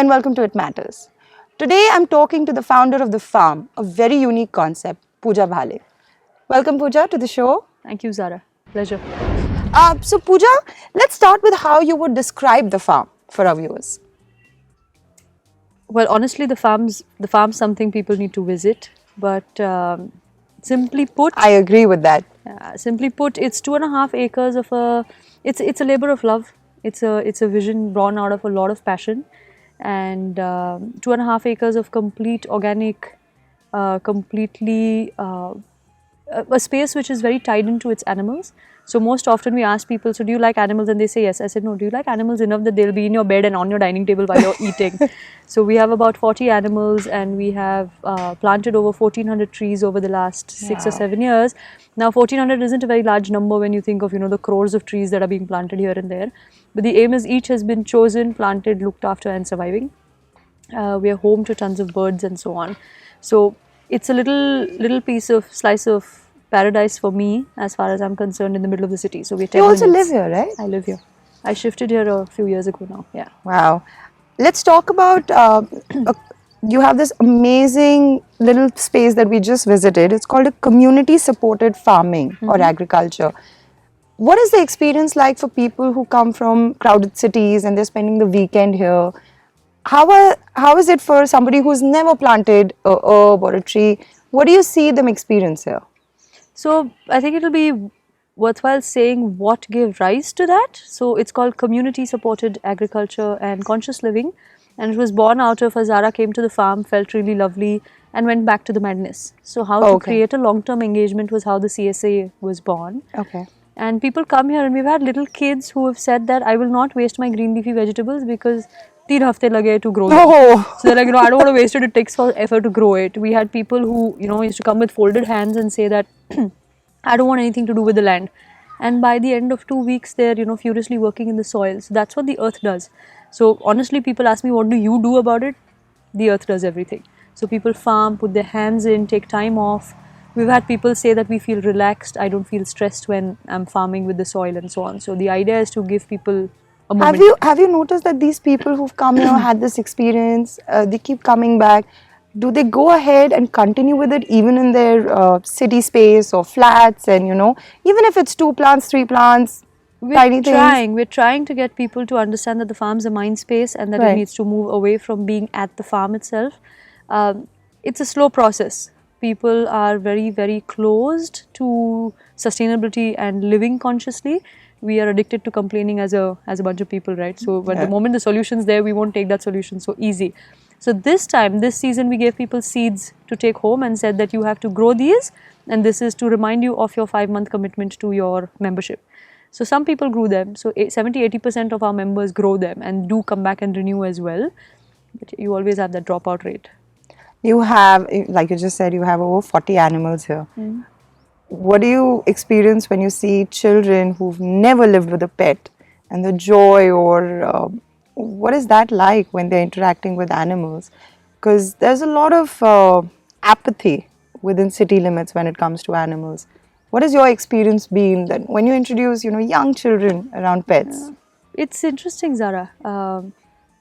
and welcome to It Matters. Today I'm talking to the founder of The Farm, a very unique concept, Pooja Bhale. Welcome, Pooja, to the show. Thank you, Zara. Pleasure. So, Pooja, let's start with how you would describe The Farm for our viewers. Well, honestly, the farm's something people need to visit. But simply put, I agree with that. it's 2.5 acres of a. It's a labor of love. It's a vision born out of a lot of passion, and 2.5 acres of complete organic, completely a space which is very tied into its animals. So most often we ask people, so do you like animals? And they say yes. I said, no, do you like animals enough that they'll be in your bed and on your dining table while you're eating? So we have about 40 animals, and we have planted over 1,400 trees over the last 6 or 7 years. Now 1,400 isn't a very large number when you think of, the crores of trees that are being planted here and there. But the aim is each has been chosen, planted, looked after and surviving. We are home to tons of birds and so on. So it's a little slice of paradise for me as far as I'm concerned, in the middle of the city. So we're 10 You also minutes. live here, right? I live here. I shifted here a few years ago now. Yeah. Wow. Let's talk about you have this amazing little space that we just visited. It's called a community supported farming or agriculture. What is the experience like for people who come from crowded cities and they're spending the weekend here? How is it for somebody who's never planted a herb or a tree? What do you see them experience here? So I think it'll be worthwhile saying what gave rise to that. So it's called community supported agriculture and conscious living. And it was born out of, Zara came to the farm, felt really lovely, and went back to the madness. So how to create a long-term engagement was how the CSA was born. Okay. And people come here, and we've had little kids who have said that I will not waste my green leafy vegetables because 3 hafte lage to grow them. Oh. So they're like, I don't want to waste it. It takes for effort to grow it. We had people who, used to come with folded hands and say that I don't want anything to do with the land. And by the end of 2 weeks, they're, furiously working in the soil. So that's what the earth does. So honestly, people ask me, what do you do about it? The earth does everything. So people farm, put their hands in, take time off. We've had people say that we feel relaxed. I don't feel stressed when I'm farming with the soil and so on. So the idea is to give people a moment. Have you noticed that these people who've come here had this experience? They keep coming back. Do they go ahead and continue with it even in their city space or flats? And even if it's 2 plants, 3 plants, tiny things. We're trying to get people to understand that the farm's a mind space and that it needs to move away from being at the farm itself. It's a slow process. People are very, very closed to sustainability and living consciously. We are addicted to complaining as a bunch of people, right? So the moment the solution's there, we won't take that solution so easy. So this season, we gave people seeds to take home and said that you have to grow these, and this is to remind you of your 5-month commitment to your membership. So some people grew them. So 70-80% of our members grow them and do come back and renew as well. But you always have that dropout rate. You have, like you just said, you have over 40 animals here. What do you experience when you see children who've never lived with a pet, and the joy, or what is that like when they're interacting with animals? Because there's a lot of apathy within city limits when it comes to animals. What has your experience been that when you introduce, young children around pets? It's interesting, Zara.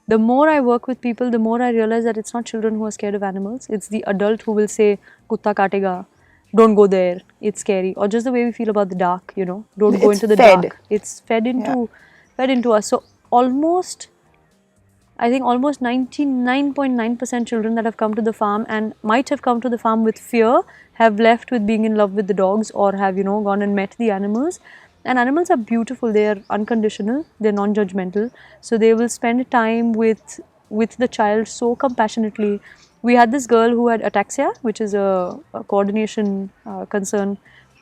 The more I work with people, the more I realize that it's not children who are scared of animals. It's the adult who will say, "Kutta kaatega, don't go there, it's scary." Or just the way we feel about the dark, don't go into the dark. It's fed into us. So I think almost 99.9% children that have come to the farm and might have come to the farm with fear have left with being in love with the dogs, or have, gone and met the animals. And animals are beautiful. They are unconditional. They're non-judgmental. So they will spend time with the child so compassionately. We had this girl who had ataxia, which is a coordination concern,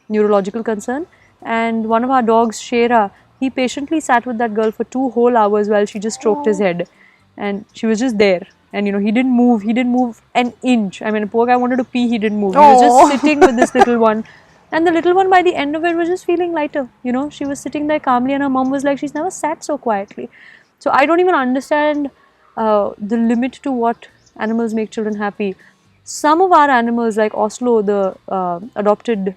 neurological concern. And one of our dogs, Shera, he patiently sat with that girl for 2 whole hours while she just stroked his head. And she was just there. And he didn't move an inch. I mean, poor guy wanted to pee, he didn't move. He was just sitting with this little one. And the little one, by the end of it, was just feeling lighter. She was sitting there calmly, and her mom was like, she's never sat so quietly. So I don't even understand the limit to what animals make children happy. Some of our animals, like Oslo, adopted,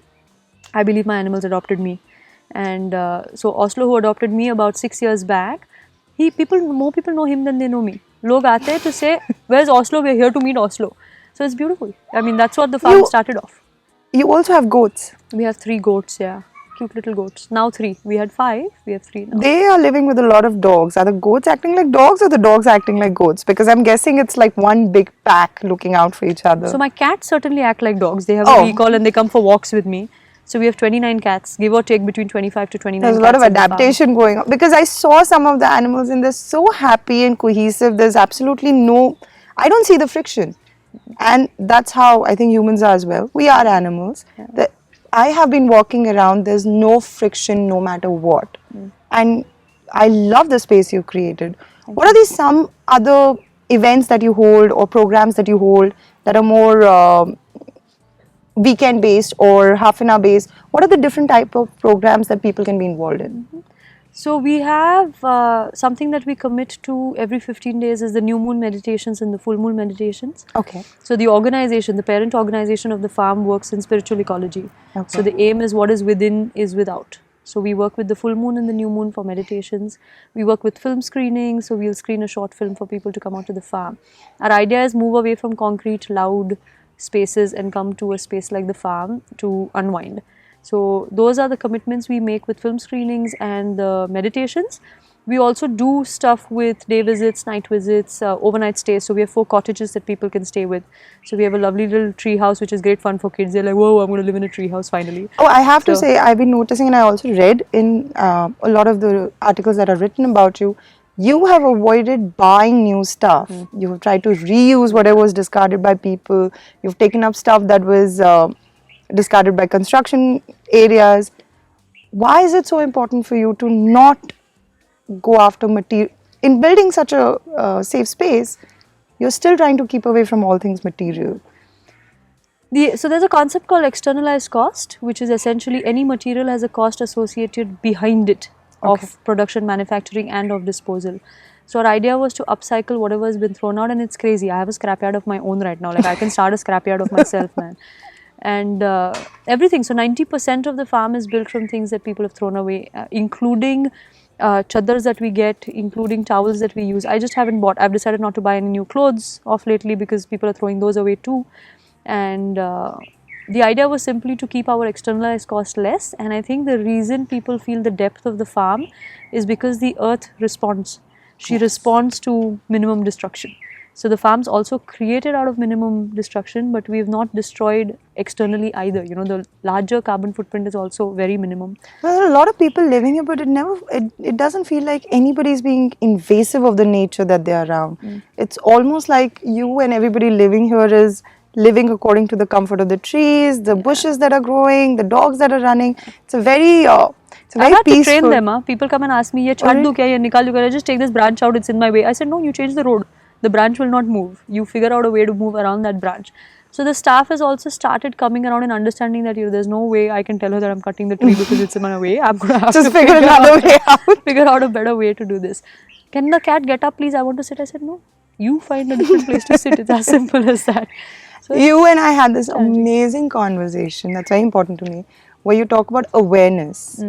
I believe my animals adopted me. And so Oslo, who adopted me about 6 years back, more people know him than they know me. Log aate hain to say, where's Oslo? We're here to meet Oslo. So it's beautiful. I mean, that's what the farm You started off. you also have goats. We have 3 goats, yeah. Cute little goats. Now 3. We had 5. We have 3 now. They are living with a lot of dogs. Are the goats acting like dogs or the dogs acting like goats? Because I'm guessing it's like one big pack looking out for each other. So my cats certainly act like dogs. They have Oh. a recall and they come for walks with me. So we have 29 cats, give or take between 25 to 29 There's a cats lot of at the farm. adaptation going on because I saw some of the animals and they're so happy and cohesive. There's absolutely no, I don't see the friction. And that's how I think humans are as well. We are animals. I have been walking around, there's no friction no matter what. And I love the space you created. What are these some other events that you hold or programs that you hold that are more weekend based or half an hour based? What are the different type of programs that people can be involved in? So we have something that we commit to every 15 days is the new moon meditations and the full moon meditations. Okay. So the organization, the parent organization of the farm works in spiritual ecology. Okay. So the aim is what is within is without. So we work with the full moon and the new moon for meditations. We work with film screening. So we'll screen a short film for people to come out to the farm. Our idea is move away from concrete, loud spaces and come to a space like the farm to unwind. So those are the commitments we make with film screenings and the meditations. We also do stuff with day visits, night visits, overnight stays. So we have 4 cottages that people can stay with. So we have a lovely little tree house which is great fun for kids. They're like, whoa, I'm going to live in a tree house finally. Oh, I have to say, I've been noticing and I also read in a lot of the articles that are written about you, you have avoided buying new stuff. You have tried to reuse whatever was discarded by people. You've taken up stuff that was discarded by construction areas. Why is it so important for you to not go after material? In building such a safe space, you're still trying to keep away from all things material. So there's a concept called externalized cost, which is essentially any material has a cost associated behind it of production, manufacturing and of disposal. So our idea was to upcycle whatever has been thrown out, and it's crazy. I have a scrapyard of my own right now. Like I can start a scrapyard of myself, man. And everything. So 90% of the farm is built from things that people have thrown away, including chaddars that we get, including towels that we use. I just haven't bought. I've decided not to buy any new clothes off lately because people are throwing those away too. And the idea was simply to keep our externalized cost less. And I think the reason people feel the depth of the farm is because the earth responds. She responds to minimum destruction. So the farm's also created out of minimum destruction, but we have not destroyed externally either. You know, the larger carbon footprint is also very minimum. Well, there are a lot of people living here, but it doesn't feel like anybody's being invasive of the nature that they're around. It's almost like you and everybody living here is living according to the comfort of the trees, the bushes that are growing, the dogs that are running. It's a very I had peaceful. to train them. People come and ask me, "Ye chhad do kya? Ye nikal do kya? Just take this branch out. It's in my way." I said, "No, you change the road. The branch will not move. You figure out a way to move around that branch." So the staff has also started coming around and understanding that there's no way I can tell her that I'm cutting the tree because it's in my way. I'm going to have Just to figure another way out. Figure out a better way to do this. Can the cat get up, please? I want to sit. I said, no. You find a different place to sit. It's as simple as that. So you and I had this amazing conversation that's very important to me, where you talk about awareness.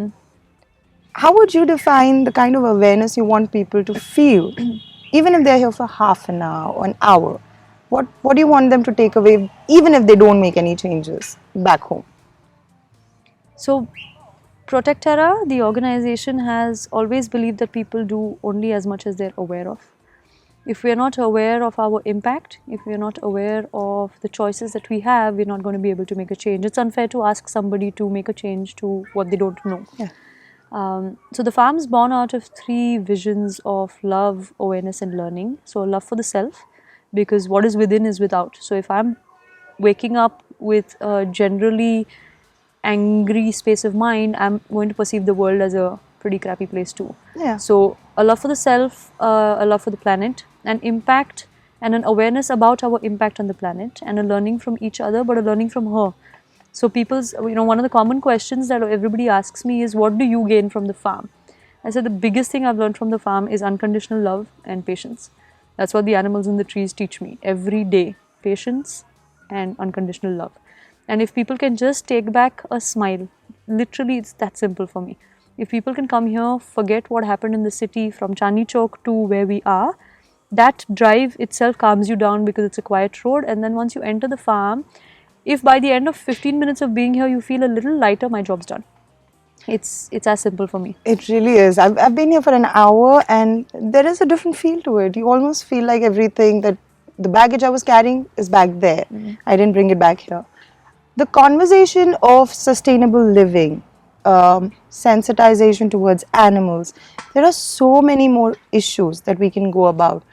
How would you define the kind of awareness you want people to feel, even if they're here for half an hour or an hour? What do you want them to take away, even if they don't make any changes back home? So, Protectera, the organization, has always believed that people do only as much as they're aware of. If we're not aware of our impact, if we're not aware of the choices that we have, we're not going to be able to make a change. It's unfair to ask somebody to make a change to what they don't know. Yeah. So the farm is born out of 3 visions of love, awareness and learning. So love for the self, because what is within is without. So if I'm waking up with a generally angry space of mind, I'm going to perceive the world as a pretty crappy place too. Yeah. So a love for the self, a love for the planet, an impact and an awareness about our impact on the planet, and a learning from each other, but a learning from her. So people's, one of the common questions that everybody asks me is, what do you gain from the farm? I said the biggest thing I've learned from the farm is unconditional love and patience. That's what the animals in the trees teach me every day. Patience and unconditional love. And if people can just take back a smile, literally it's that simple for me. If people can come here, forget what happened in the city from Chandni Chowk to where we are, that drive itself calms you down because it's a quiet road. And then once you enter the farm, if by the end of 15 minutes of being here you feel a little lighter, my job's done. It's as simple for me. It really is. I've been here for an hour and there is a different feel to it. You almost feel like everything that the baggage I was carrying is back there. I didn't bring it back here. The conversation of sustainable living, sensitization towards animals, there are so many more issues that we can go about.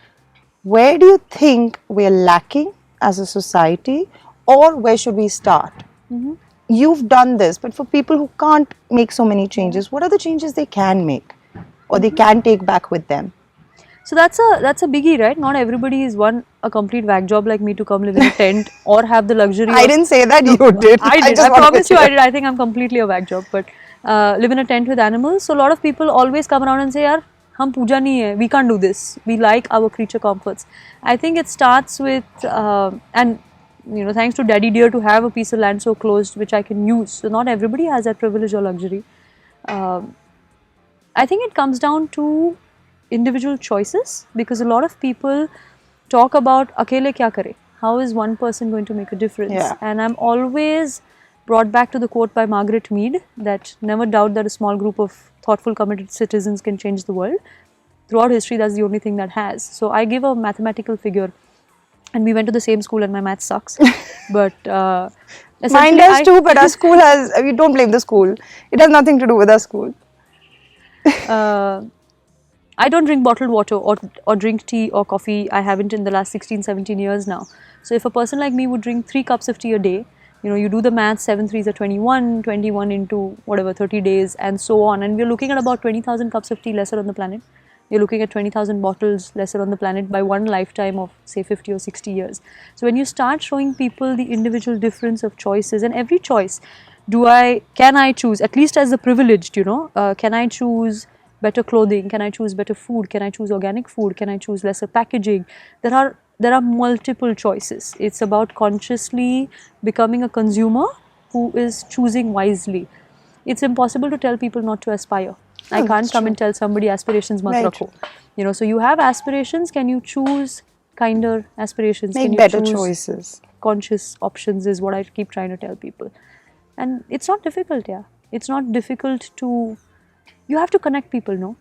Where do you think we're lacking as a society, or where should we start? You've done this, but for people who can't make so many changes, what are the changes they can make or they can take back with them? So that's a biggie, right? Not everybody is a complete whack job like me to come live in a tent or have the luxury. I didn't say that, you did. I did. I promise you I did. I think I'm completely a whack job, but live in a tent with animals. So a lot of people always come around and say, "Yaar, hum puja nahi hai. We can't do this. We like our creature comforts." I think it starts with and thanks to Daddy Dear to have a piece of land so close which I can use. So not everybody has that privilege or luxury. I think it comes down to individual choices, because a lot of people talk about akele kya kare, how is one person going to make a difference? Yeah. And I'm always brought back to the quote by Margaret Mead that never doubt that a small group of thoughtful, committed citizens can change the world. Throughout history, that's the only thing that has. So I give a mathematical figure, and we went to the same school and my math sucks. But Mine does too, but our school has, we don't blame the school. It has nothing to do with our school. I don't drink bottled water or drink tea or coffee. I haven't in the last 16, 17 years now. So if a person like me would drink 3 cups of tea a day, you do the math, 7 threes are 21, 21 into whatever, 30 days and so on. And we're looking at about 20,000 cups of tea lesser on the planet. You're looking at 20,000 bottles lesser on the planet by one lifetime of say 50 or 60 years. So when you start showing people the individual difference of choices, and every choice, can I choose, at least as the privileged, can I choose better clothing, can I choose better food, can I choose organic food, can I choose lesser packaging? There are multiple choices. It's about consciously becoming a consumer who is choosing wisely. It's impossible to tell people not to aspire. I can't come and tell somebody aspirations mat rakho. So you have aspirations, can you choose kinder aspirations? Make can you better choose choices. Conscious options is what I keep trying to tell people. And it's not difficult, yeah. It's not difficult to, you have to connect people, no?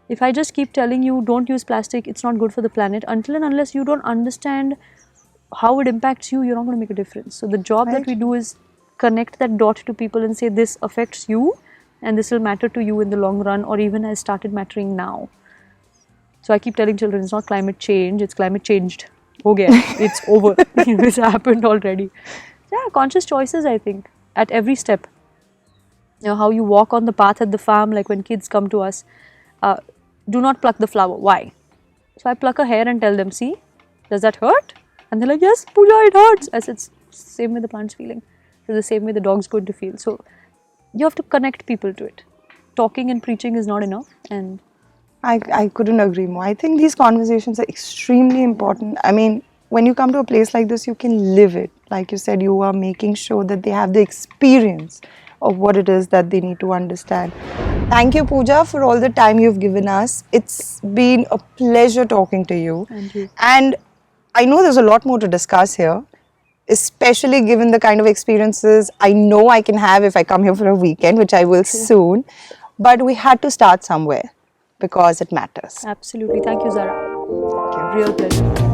If I just keep telling you don't use plastic, it's not good for the planet, until and unless you don't understand how it impacts you, you're not going to make a difference. So the job that we do is connect that dot to people and say this affects you and this will matter to you in the long run, or even has started mattering now. So I keep telling children it's not climate change, it's climate changed. Okay, it's over. This happened already. Yeah, conscious choices, I think, at every step. How you walk on the path at the farm, like when kids come to us, do not pluck the flower. Why? So I pluck a hair and tell them, see, does that hurt? And they're like, yes, Pooja, it hurts. I said, it's same way the plant's feeling. It's the same way the dog's going to feel. So you have to connect people to it. Talking and preaching is not enough. And I couldn't agree more. I think these conversations are extremely important. I mean, when you come to a place like this, you can live it. Like you said, you are making sure that they have the experience of what it is that they need to understand. Thank you, Pooja, for all the time you've given us. It's been a pleasure talking to you. Thank you. And I know there's a lot more to discuss here, especially given the kind of experiences I know I can have if I come here for a weekend, which I will soon. But we had to start somewhere because it matters. Absolutely. Thank you, Zara. Thank you. Real pleasure.